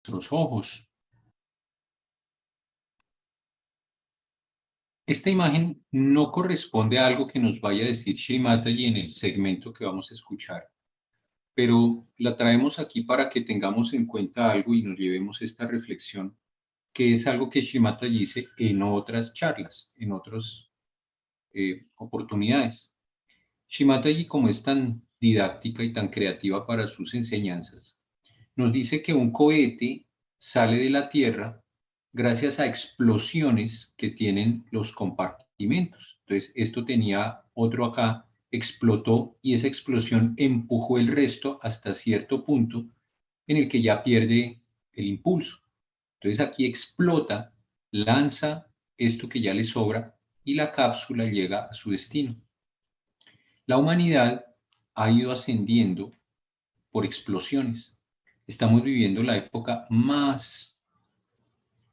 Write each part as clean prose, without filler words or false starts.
nuestros ojos. Esta imagen no corresponde a algo que nos vaya a decir Shri Mataji en el segmento que vamos a escuchar, pero la traemos aquí para que tengamos en cuenta algo y nos llevemos esta reflexión, que es algo que Shri Mataji dice en otras charlas, en otras oportunidades. Shri Mataji, como es tan didáctica y tan creativa para sus enseñanzas, nos dice que un cohete sale de la Tierra gracias a explosiones que tienen los compartimentos. Entonces, esto tenía otro acá, explotó y esa explosión empujó el resto hasta cierto punto en el que ya pierde el impulso. Entonces, aquí explota, lanza esto que ya le sobra y la cápsula llega a su destino. La humanidad ha ido ascendiendo por explosiones. Estamos viviendo la época más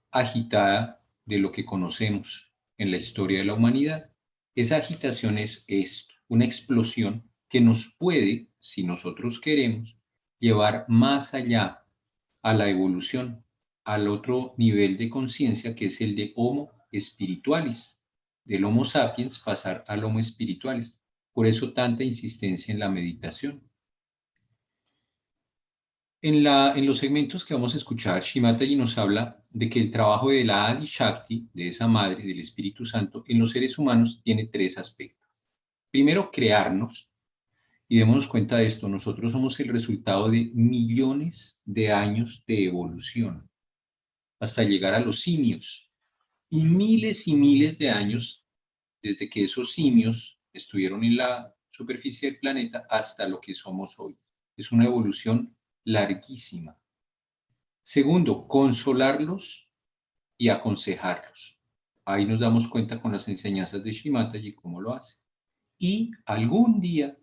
agitada de lo que conocemos en la historia de la humanidad. Esa agitación es esto, una explosión que nos puede, si nosotros queremos, llevar más allá a la evolución, al otro nivel de conciencia que es el de Homo spiritualis, del Homo sapiens pasar al Homo spiritualis. Por eso tanta insistencia en la meditación. En los segmentos que vamos a escuchar, Shimataji nos habla de que el trabajo de la Adi Shakti, de esa madre, del Espíritu Santo, en los seres humanos tiene tres aspectos. Primero, crearnos, y démonos cuenta de esto, nosotros somos el resultado de millones de años de evolución, hasta llegar a los simios, y miles de años desde que esos simios estuvieron en la superficie del planeta hasta lo que somos hoy. Es una evolución larguísima. Segundo, consolarlos y aconsejarlos. Ahí nos damos cuenta con las enseñanzas de Shri Mataji cómo lo hace. Y algún día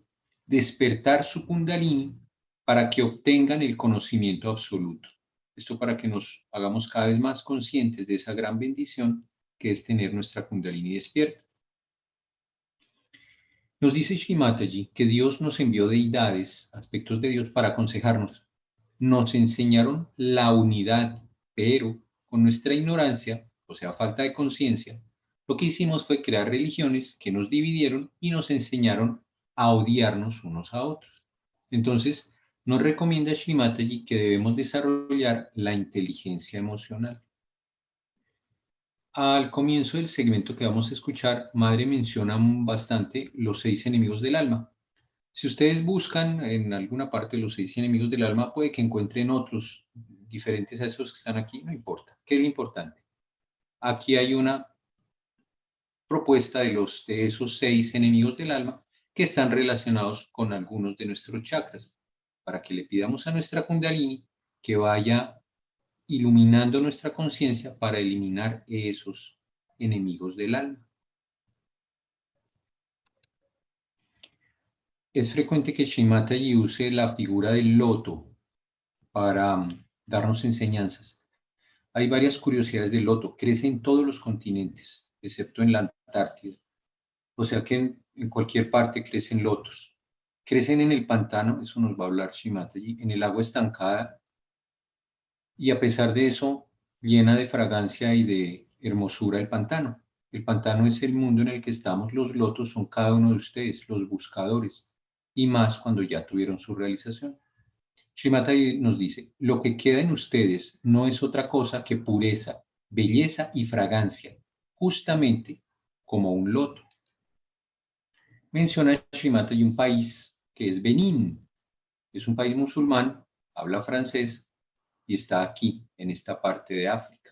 despertar su Kundalini para que obtengan el conocimiento absoluto. Esto para que nos hagamos cada vez más conscientes de esa gran bendición que es tener nuestra Kundalini despierta. Nos dice Shri Mataji que Dios nos envió deidades, aspectos de Dios para aconsejarnos. Nos enseñaron la unidad, pero con nuestra ignorancia, o sea, falta de conciencia, lo que hicimos fue crear religiones que nos dividieron y nos enseñaron a odiarnos unos a otros. Entonces, nos recomienda Shri Mataji que debemos desarrollar la inteligencia emocional. Al comienzo del segmento que vamos a escuchar, Madre menciona bastante los 6 enemigos del alma. Si ustedes buscan en alguna parte los 6 enemigos del alma, puede que encuentren otros diferentes a esos que están aquí, no importa. ¿Qué es lo importante? Aquí hay una propuesta de esos 6 enemigos del alma que están relacionados con algunos de nuestros chakras, para que le pidamos a nuestra Kundalini que vaya iluminando nuestra conciencia para eliminar esos enemigos del alma. Es frecuente que Shri Mataji use la figura del loto para darnos enseñanzas. Hay varias curiosidades del loto. Crece en todos los continentes, excepto en la Antártida. O sea que en cualquier parte crecen lotos. Crecen en el pantano, eso nos va a hablar Shri Mataji, en el agua estancada, y a pesar de eso, llena de fragancia y de hermosura el pantano. El pantano es el mundo en el que estamos, los lotos son cada uno de ustedes, los buscadores, y más cuando ya tuvieron su realización. Shri Mataji nos dice, lo que queda en ustedes no es otra cosa que pureza, belleza y fragancia, justamente como un loto. Menciona Shri Mataji un país que es Benín, es un país musulmán, habla francés y está aquí, en esta parte de África.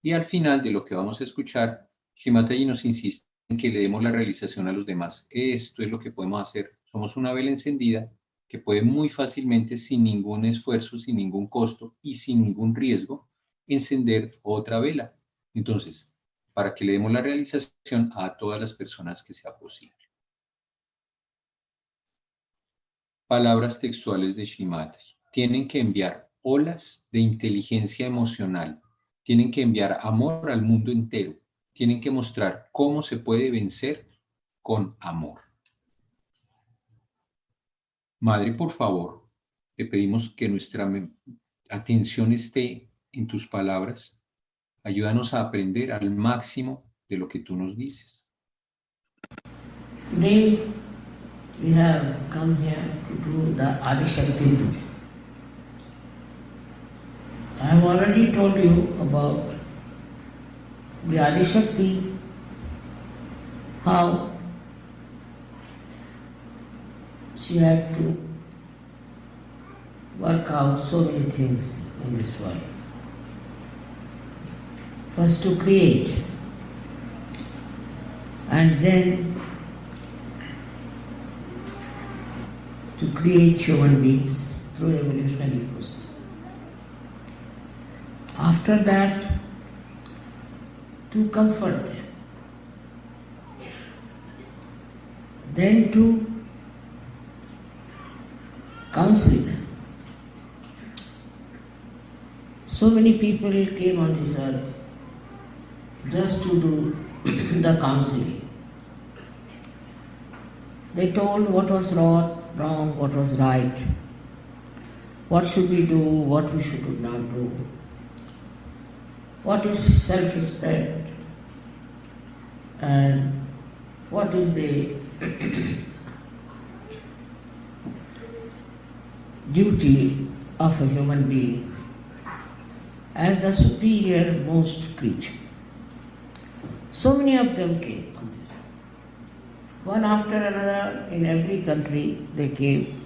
Y al final de lo que vamos a escuchar, Shri Mataji nos insiste en que le demos la realización a los demás. Esto es lo que podemos hacer. Somos una vela encendida que puede muy fácilmente, sin ningún esfuerzo, sin ningún costo y sin ningún riesgo, encender otra vela. Entonces, para que le demos la realización a todas las personas que sea posible. Palabras textuales de Shri Mataji. Tienen que enviar olas de inteligencia emocional. Tienen que enviar amor al mundo entero. Tienen que mostrar cómo se puede vencer con amor. Madre, por favor, te pedimos que nuestra atención esté en tus palabras. Ayúdanos a aprender al máximo de lo que tú nos dices. Today we have come here to do the Adi Shakti puja. I have already told you about the Adi Shakti, how she had to work out so many things in this world. First to create, and then to create human beings through evolutionary process. After that, to comfort them. Then to counsel them. So many people came on this earth just to do the counseling. They told what was wrong, what was right, what should we do, what we should not do, what is self-respect, and what is the duty of a human being as the superior most creature. So many of them came on this. One after another in every country they came,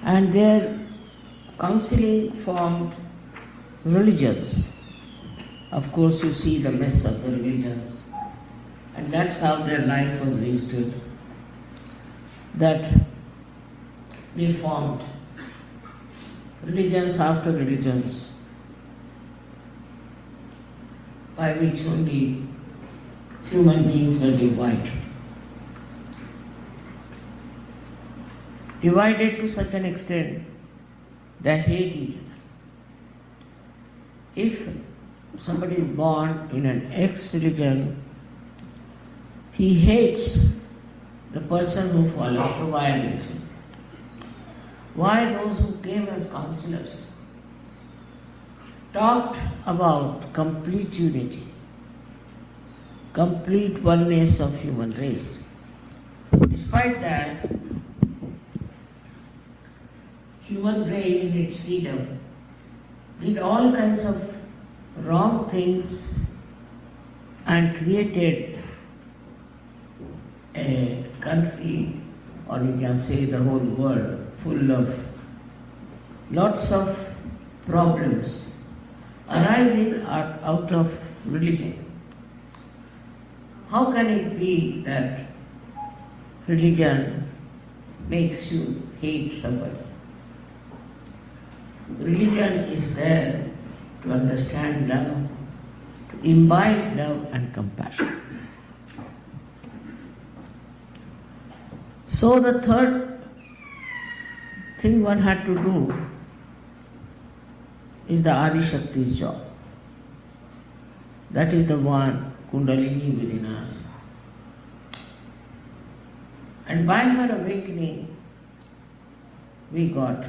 and their counseling formed religions. Of course you see the mess of the religions, and that's how their life was wasted, that they formed religions after religions by which only human beings were divided. Divided to such an extent they hate each other. If somebody is born in an ex-religion, he hates the person who follows the Y religion. Why those who came as counselors talked about complete unity, complete oneness of human race. Despite that, human brain in its freedom did all kinds of wrong things and created a country, or you can say the whole world, full of lots of problems arising out of religion. How can it be that religion makes you hate somebody? Religion is there to understand love, to imbibe love and compassion. So the third thing one had to do is the Adi Shakti's job. That is the one Kundalini within us. And by her awakening, we got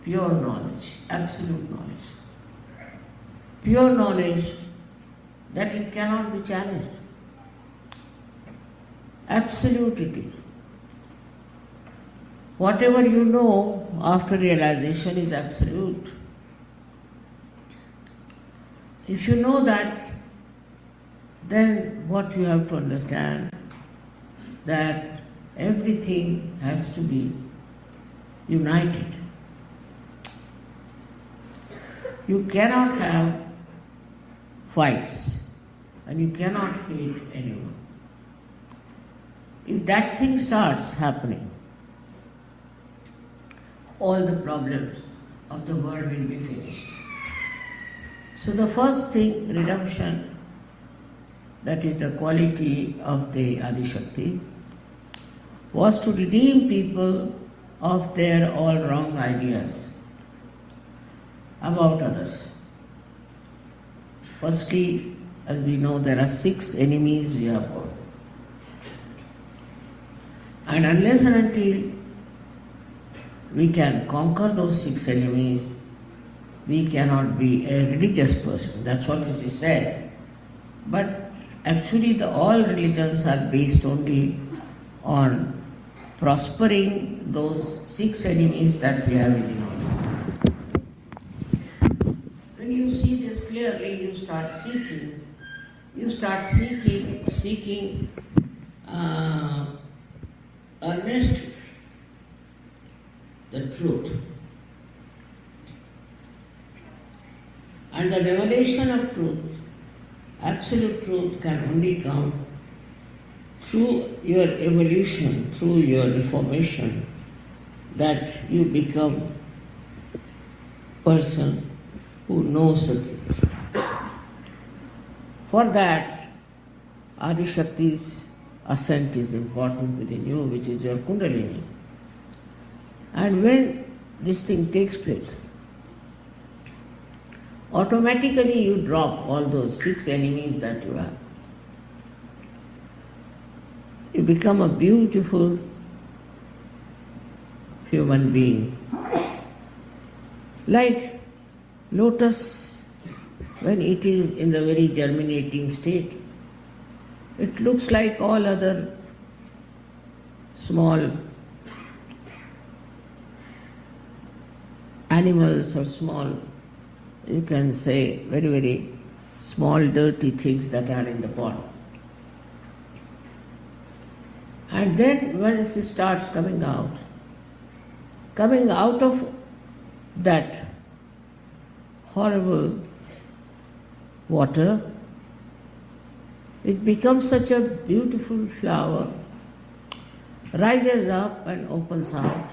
pure knowledge, absolute knowledge. Pure knowledge that it cannot be challenged. Absolute it is. Whatever you know after realization is absolute. If you know that, then what you have to understand, that everything has to be united. You cannot have fights and you cannot hate anyone. If that thing starts happening, all the problems of the world will be finished. So the first thing, redemption, that is the quality of the Adi Shakti, was to redeem people of their all wrong ideas about others. Firstly, as we know, there are 6 enemies we have got. And unless and until we can conquer those 6 enemies, we cannot be a religious person. That's what is said. But actually all religions are based only on prospering those 6 enemies that we have within us. When you see this clearly, you start seeking earnestly the truth. And the revelation of truth, absolute truth, can only come through your evolution, through your reformation, that you become person who knows the truth. For that, Adi Shakti's ascent is important within you, which is your Kundalini. And when this thing takes place, automatically you drop all those 6 enemies that you have. You become a beautiful human being. Like lotus, when it is in the very germinating state, it looks like all other small animals or small, you can say, very, very small dirty things that are in the pot. And then when it starts coming out of that horrible water, it becomes such a beautiful flower, rises up and opens out.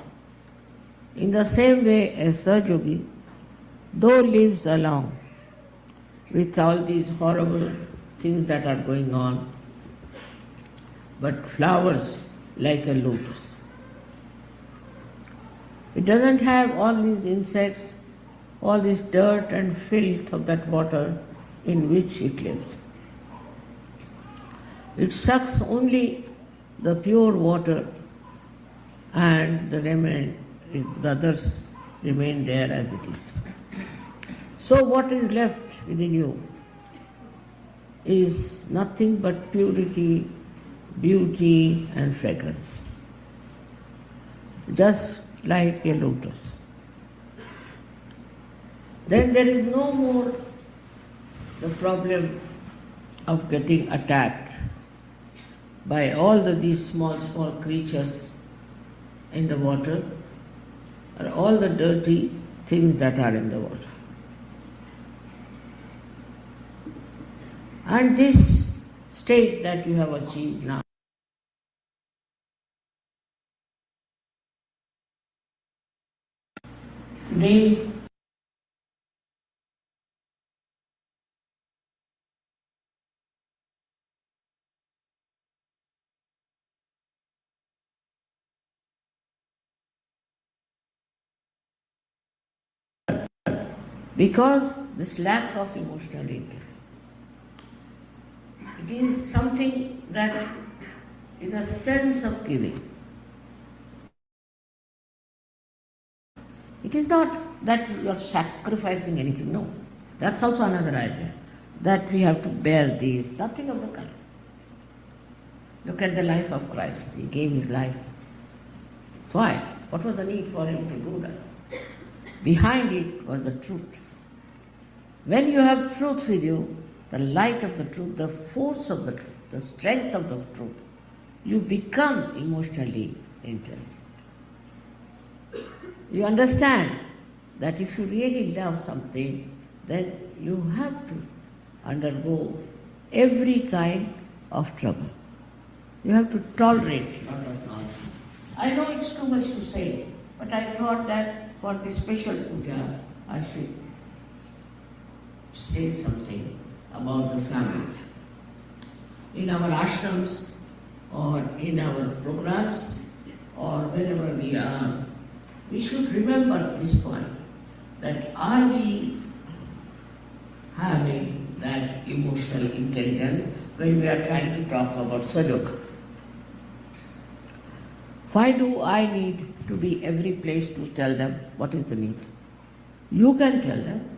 In the same way as Sahaja, though lives along with all these horrible things that are going on, but flowers like a lotus. It doesn't have all these insects, all this dirt and filth of that water in which it lives. It sucks only the pure water, and the others remain there as it is. So what is left within you is nothing but purity, beauty and fragrance, just like a lotus. Then there is no more the problem of getting attacked by all these small creatures in the water, or all the dirty things that are in the water. And this state that you have achieved now, name because this lack of emotional intelligence. It is something that is a sense of giving. It is not that you are sacrificing anything, no. That's also another idea, that we have to bear these, nothing of the kind. Look at the life of Christ. He gave his life. Why? What was the need for him to do that? Behind it was the truth. When you have truth with you, the light of the truth, the force of the truth, the strength of the truth, you become emotionally intelligent. You understand that if you really love something, then you have to undergo every kind of trouble. You have to tolerate what was nonsense. I know it's too much to say, but I thought that for this special puja, I should say something about the family. In our ashrams, or in our programs, or wherever we are, we should remember this point, that are we having that emotional intelligence when we are trying to talk about Sahaja? Why do I need to be every place to tell them what is the need. You can tell them.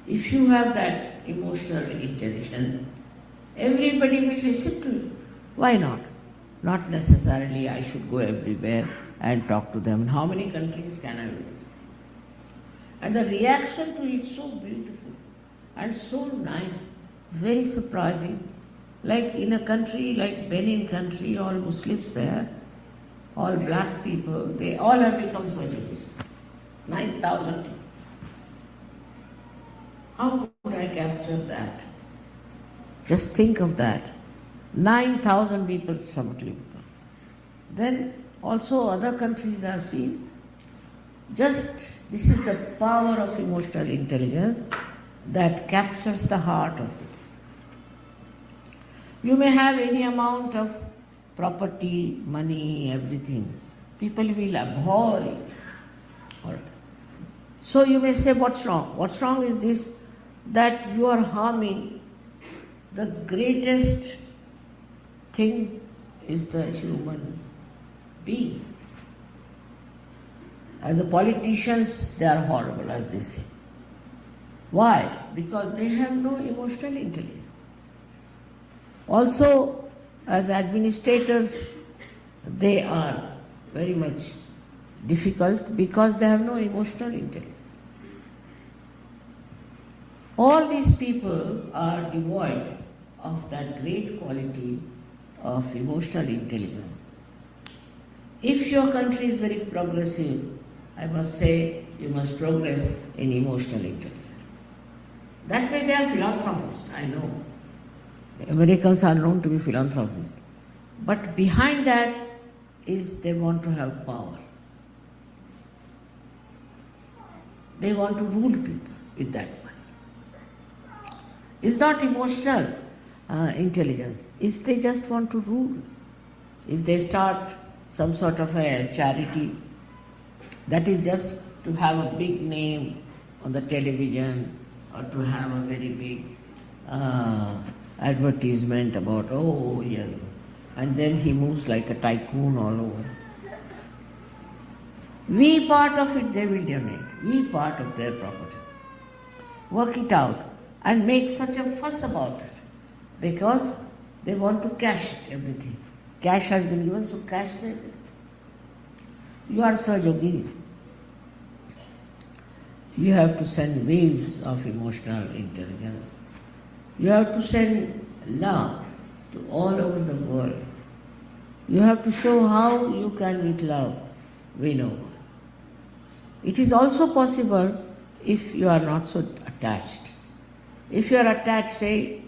If you have that emotional intelligence, everybody will listen to you. Why not? Not necessarily I should go everywhere and talk to them. How many countries can I visit? And the reaction to it is so beautiful and so nice. It's very surprising. Like in a country like Benin country, all Muslims there, all black people, they all have become surgeons. 9,000 people. How could I capture that? Just think of that. 9,000 people suddenly become. Then also other countries I've seen. Just this is the power of emotional intelligence that captures the heart of it. You may have any amount of property, money, everything. People will abhor it. All right. So you may say, what's wrong? What's wrong is this, that you are harming the greatest thing is the human being. As the politicians, they are horrible, as they say. Why? Because they have no emotional intelligence. Also, as administrators, they are very much difficult because they have no emotional intelligence. All these people are devoid of that great quality of emotional intelligence. If your country is very progressive, I must say you must progress in emotional intelligence. That way they are philanthropists, I know. The Americans are known to be philanthropists. But behind that is they want to have power. They want to rule people with that money. It's not emotional intelligence. It's they just want to rule. If they start some sort of a charity, that is just to have a big name on the television or to have a very big advertisement about, oh, yes. And then he moves like a tycoon all over. We part of it they will donate. We part of their property. Work it out and make such a fuss about it because they want to cash it, everything. Cash has been given, so cash everything. You are Sahaja. You have to send waves of emotional intelligence. You have to send love to all over the world. You have to show how you can with love win over. It is also possible if you are not so attached. If you are attached, say,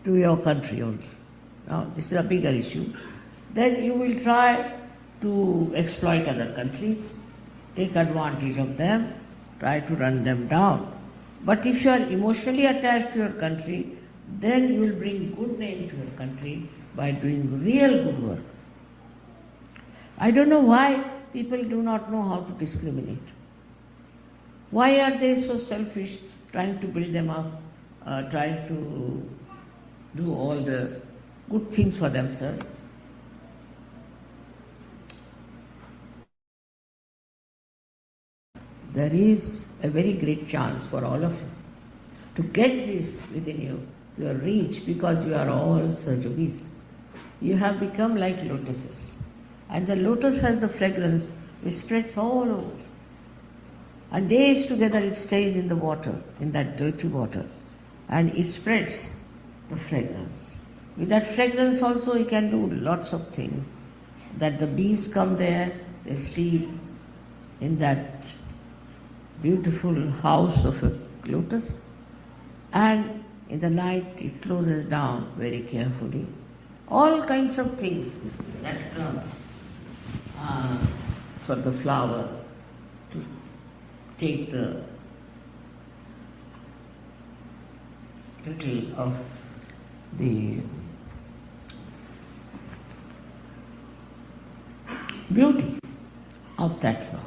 to your country only. Now, this is a bigger issue. Then you will try to exploit other countries, take advantage of them, try to run them down. But if you are emotionally attached to your country, then you will bring good name to your country by doing real good work. I don't know why people do not know how to discriminate. Why are they so selfish, trying to build them up, trying to do all the good things for themselves? There is a very great chance for all of you to get this within you, your reach, because you are all Sahajogis. You have become like lotuses. And the lotus has the fragrance which spreads all over. And days together it stays in the water, in that dirty water, and it spreads the fragrance. With that fragrance also you can do lots of things. That the bees come there, they sleep in that beautiful house of a lotus, and in the night it closes down very carefully. All kinds of things that come for the flower to take the little of the beauty of that flower.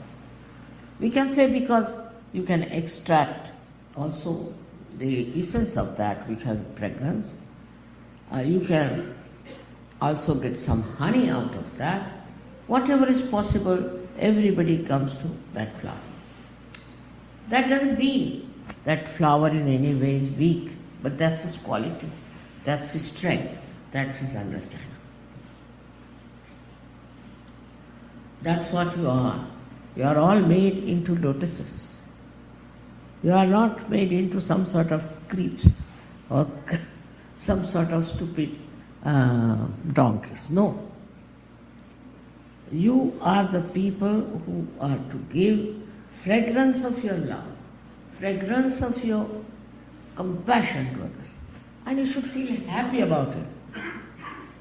We can say because you can extract also the essence of that which has fragrance. You can also get some honey out of that. Whatever is possible everybody comes to that flower. That doesn't mean that flower in any way is weak, but that's his quality, that's his strength, that's his understanding. That's what you are. You are all made into lotuses. You are not made into some sort of creeps or some sort of stupid donkeys. No. You are the people who are to give fragrance of your love, fragrance of your compassion to others. And you should feel happy about it.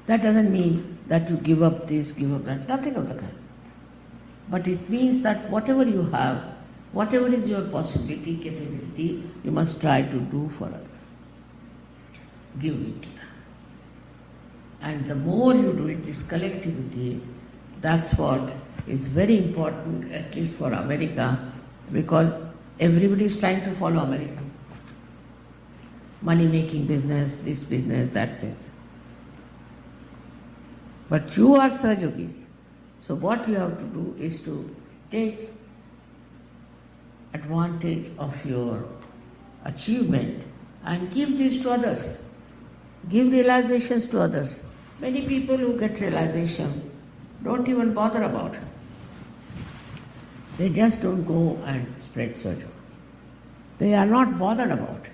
That doesn't mean that you give up this, give up that, nothing of the kind. But it means that whatever you have, whatever is your possibility, capability, you must try to do for others. Give it to them. And the more you do it, this collectivity, that's what is very important, at least for America, because everybody is trying to follow America. Money-making business, this business, that business. But you are Sahajogis. So what you have to do is to take advantage of your achievement and give this to others. Give realizations to others. Many people who get realization don't even bother about it. They just don't go and spread Sahaja. They are not bothered about it,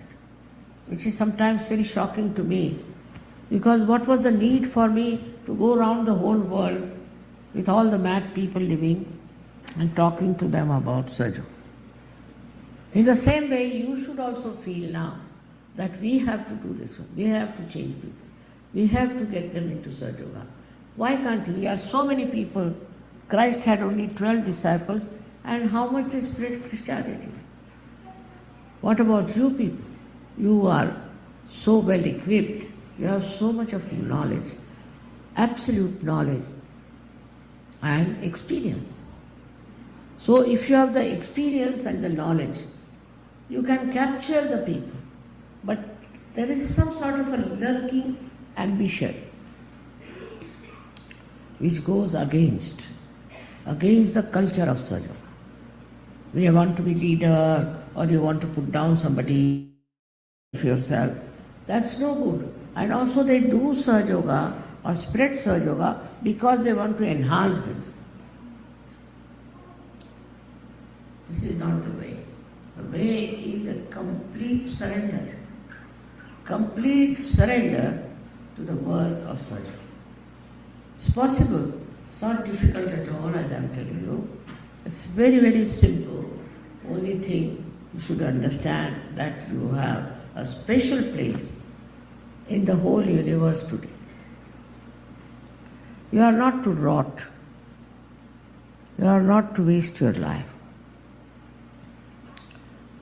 which is sometimes very shocking to me, because what was the need for me to go around the whole world with all the mad people living and talking to them about Sahaja? In the same way, you should also feel now that we have to do this one. We have to change people. We have to get them into Sahaja. Why can't we? We are so many people. Christ had only 12 disciples, and how much they spread Christianity? What about you people? You are so well equipped. You have so much of knowledge, absolute knowledge and experience. So if you have the experience and the knowledge, you can capture the people. But there is some sort of a lurking ambition which goes against the culture of Sahaja. When you want to be leader or you want to put down somebody of yourself, that's no good. And also they do Sahaja or spread Sahaja because they want to enhance themselves. This is not the way. The way is a complete surrender to the work of Sahaja. It's possible. It's not difficult at all, as I'm telling you. It's very, very simple. Only thing you should understand that you have a special place in the whole universe today. You are not to rot. You are not to waste your life.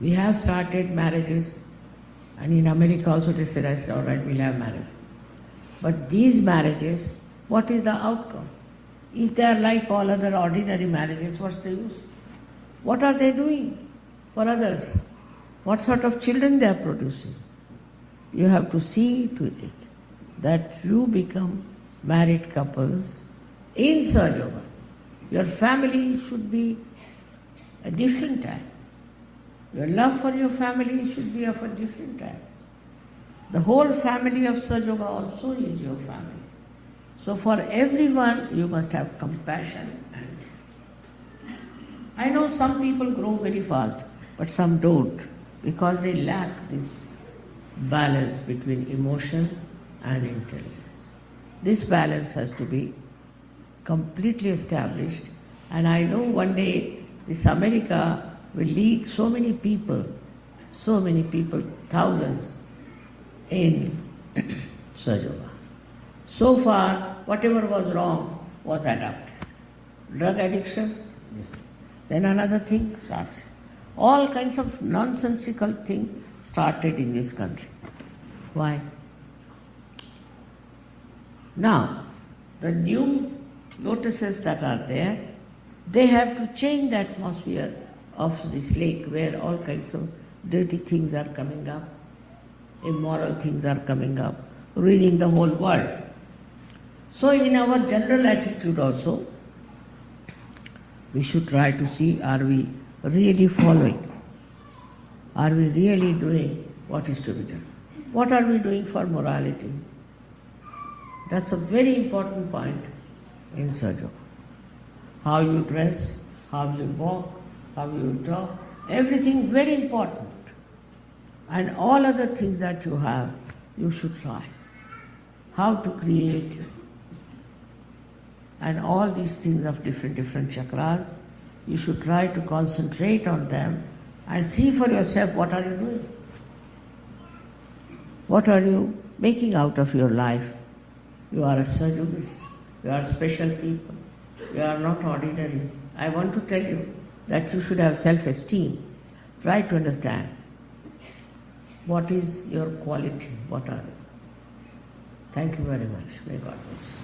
We have started marriages, and in America also they said, I said, all right, we'll have marriage. But these marriages, what is the outcome? If they are like all other ordinary marriages, what's the use? What are they doing for others? What sort of children they are producing? You have to see to it that you become married couples in Sahaja. Your family should be a different type. Your love for your family should be of a different type. The whole family of Sahaja also is your family. So for everyone you must have compassion. And I know some people grow very fast, but some don't, because they lack this balance between emotion and intelligence. This balance has to be completely established, and I know one day this America will lead so many people, thousands, in Sahaja. So far, whatever was wrong was adopted. Drug addiction, then another thing starts. All kinds of nonsensical things started in this country. Why? Now, the new lotuses that are there, they have to change the atmosphere of this lake where all kinds of dirty things are coming up, immoral things are coming up, ruining the whole world. So in our general attitude also, We should try to see, are we really following? Are we really doing what is to be done? What are we doing for morality? That's a very important point in Sahaja. How you dress, how you walk, how you talk, everything very important. And all other things that you have, you should try. How to create. And all these things of different chakras, you should try to concentrate on them and see for yourself what are you doing. What are you making out of your life? You are a Sajugis, you are special people, you are not ordinary. I want to tell you that you should have self-esteem. Try to understand what is your quality, what are you. Thank you very much. May God bless you.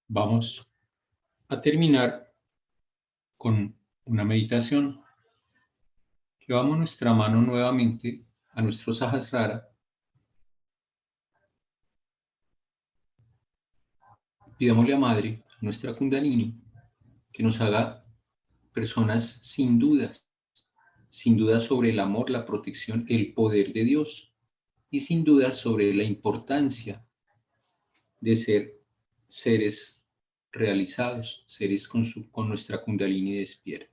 Vamos a terminar con una meditación. Llevamos nuestra mano nuevamente a nuestro Sahasrara. Pidámosle a Madre, a nuestra Kundalini, que nos haga personas sin dudas sobre el amor, la protección, el poder de Dios, y sin dudas sobre la importancia de ser seres realizados, seres con nuestra Kundalini despierta.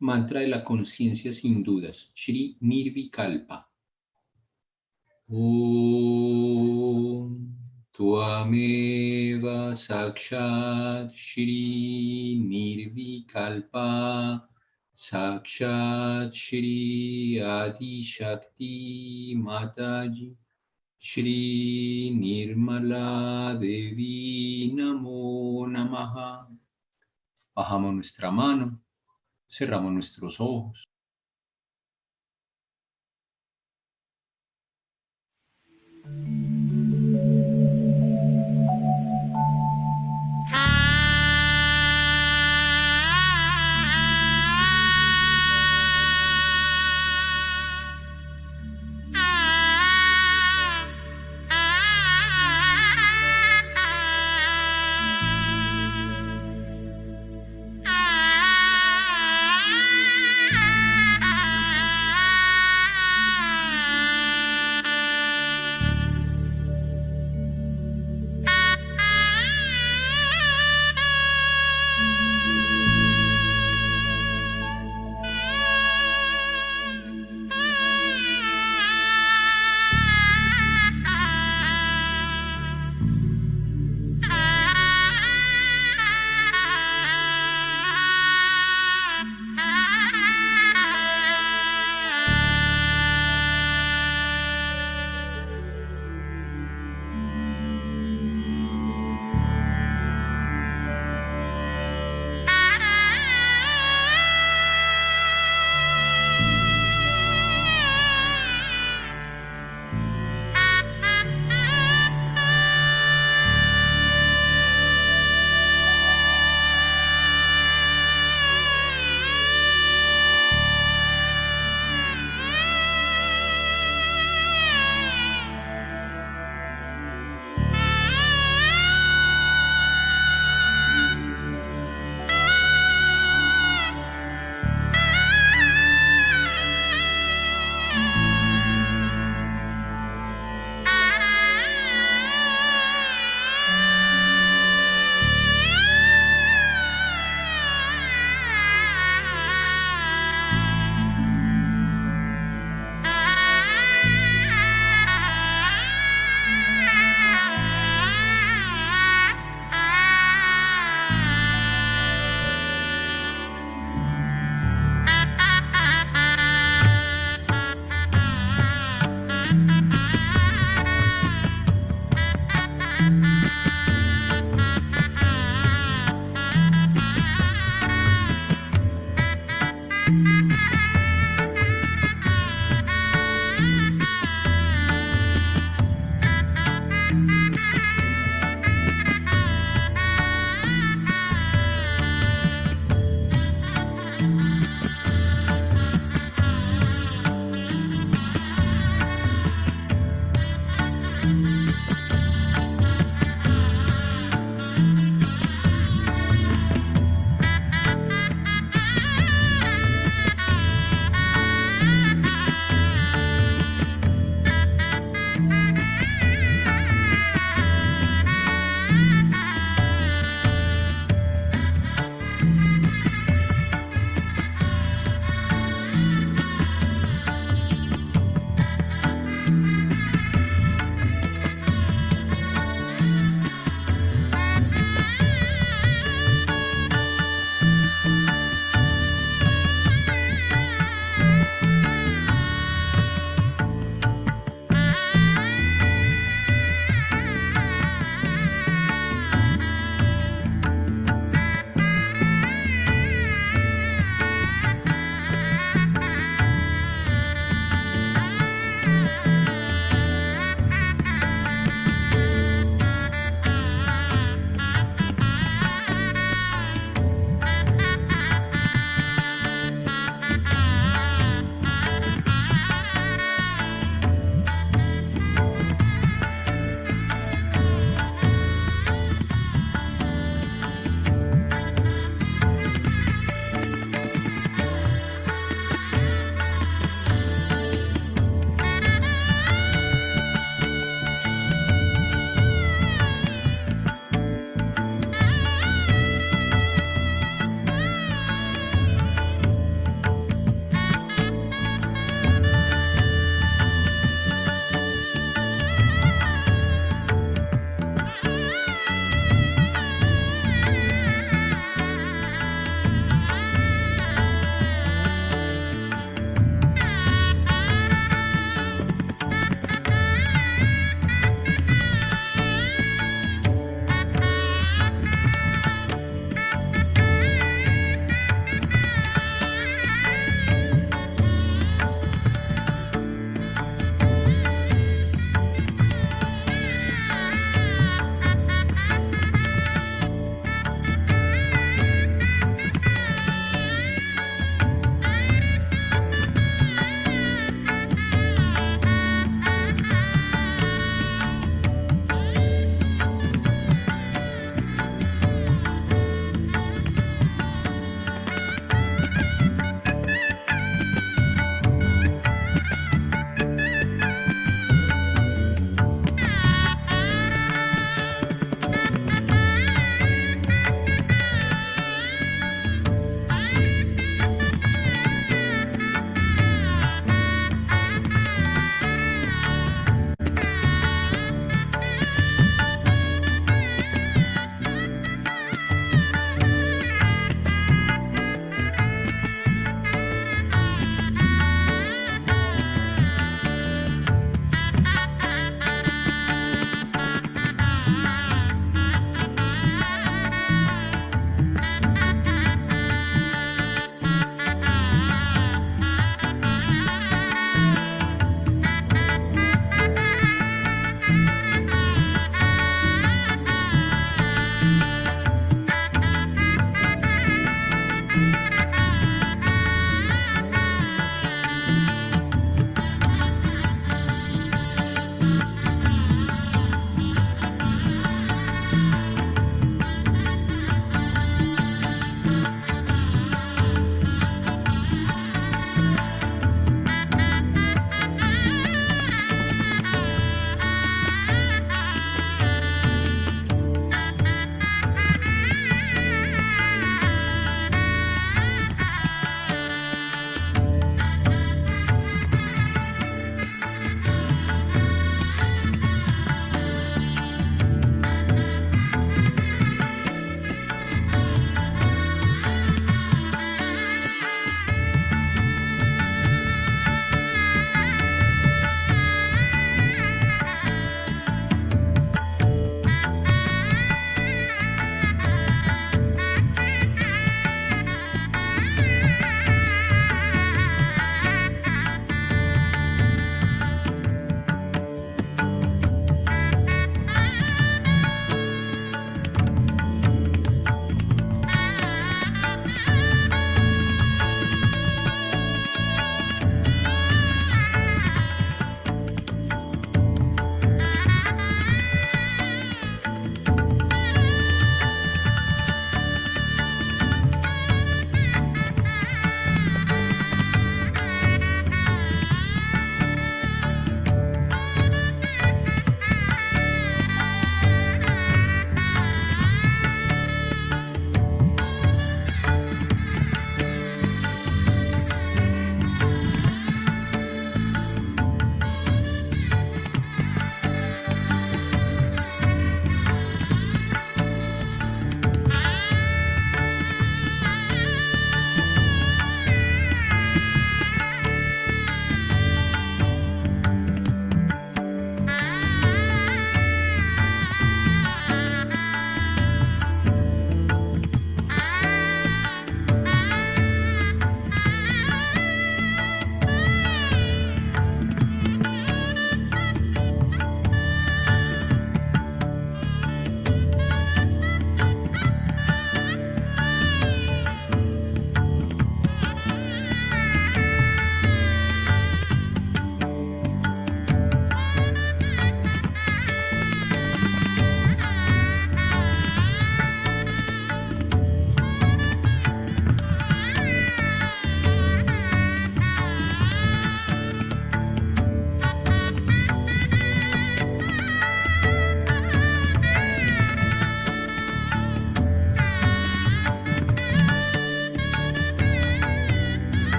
Mantra de la conciencia sin dudas, Shri Nirvikalpa. Om Tuameva Sakshat Shri Nirvikalpa Sakshat Shri Adi Shakti Mataji Shri Nirmala Devi Namo Namaha. Bajamos nuestra mano, cerramos nuestros ojos.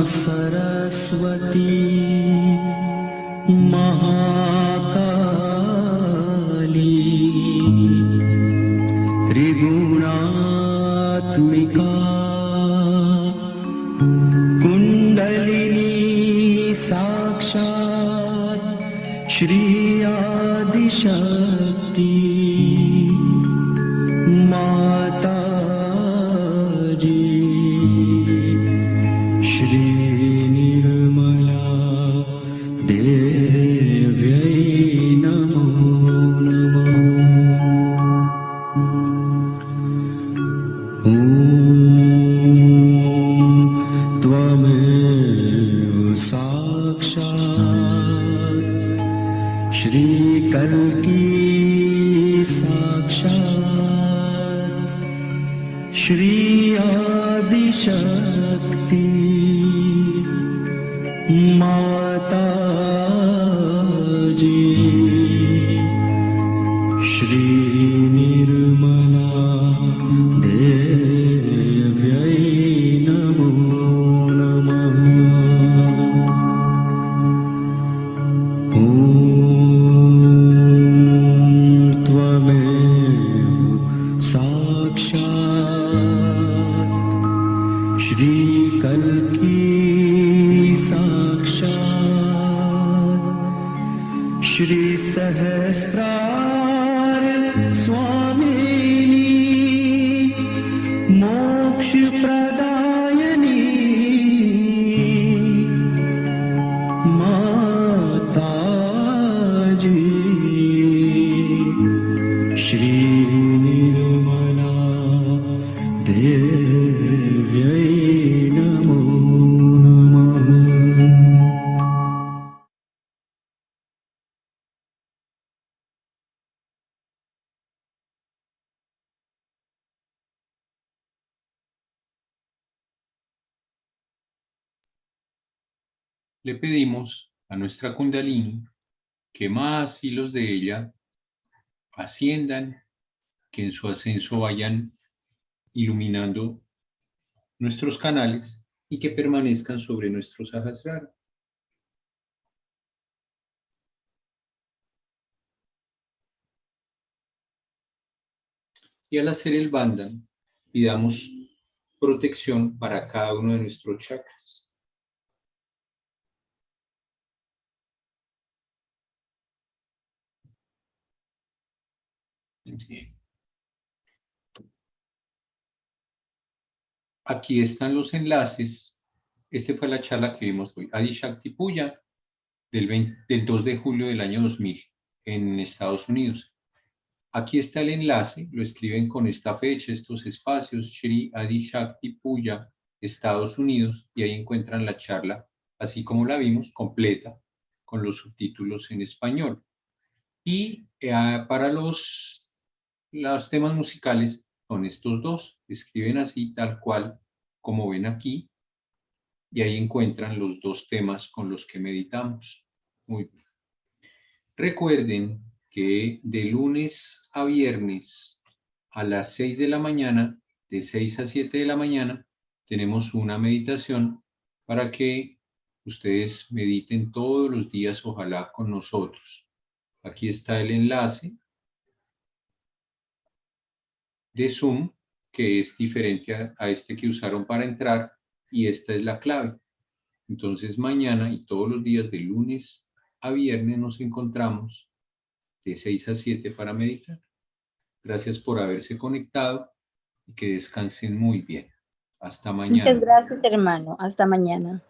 Mahasaraswati Mahakali त्रिगुणात्मिका kundalini साक्षात् श्री आदिशक्ति माता जी श्री निर्मला देव्यै नमो नमः। ॐ त्वमेव साक्षात् श्री कल्की साक्षात् श्री आदिशक्ति माता जी श्री निर्मला देव्यै नमो नमः। ॐ त्वमेव साक्षात् श्री कल्की साक्षात् श्री सहस्रार स्वामिनी मोक्ष प्रदायिनी माता जी श्री निर्मला देव्यै नमो नमः। Le pedimos a nuestra Kundalini que más hilos de ella asciendan, que en su ascenso vayan iluminando nuestros canales y que permanezcan sobre nuestro Sahasrara. Y al hacer el bandhan, pidamos protección para cada uno de nuestros chakras. Aquí están los enlaces. Esta fue la charla que vimos hoy. Adi Shakti Puja del 2 de julio del año 2000 en Estados Unidos. Aquí está el enlace, lo escriben con esta fecha, estos espacios, Shri Adi Shakti Puja, Estados Unidos, y ahí encuentran la charla, así como la vimos, completa, con los subtítulos en español. Y para los temas musicales son estos dos, escriben así, tal cual, como ven aquí, y ahí encuentran los dos temas con los que meditamos. Muy bien. Recuerden que de lunes a viernes a las 6 de la mañana, de 6 a 7 de la mañana, tenemos una meditación para que ustedes mediten todos los días, ojalá con nosotros. Aquí está el enlace de Zoom, que es diferente a este que usaron para entrar, y esta es la clave. Entonces mañana y todos los días de lunes a viernes nos encontramos de 6 a 7 para meditar. Gracias por haberse conectado y que descansen muy bien. Hasta mañana. Muchas gracias, hermano. Hasta mañana.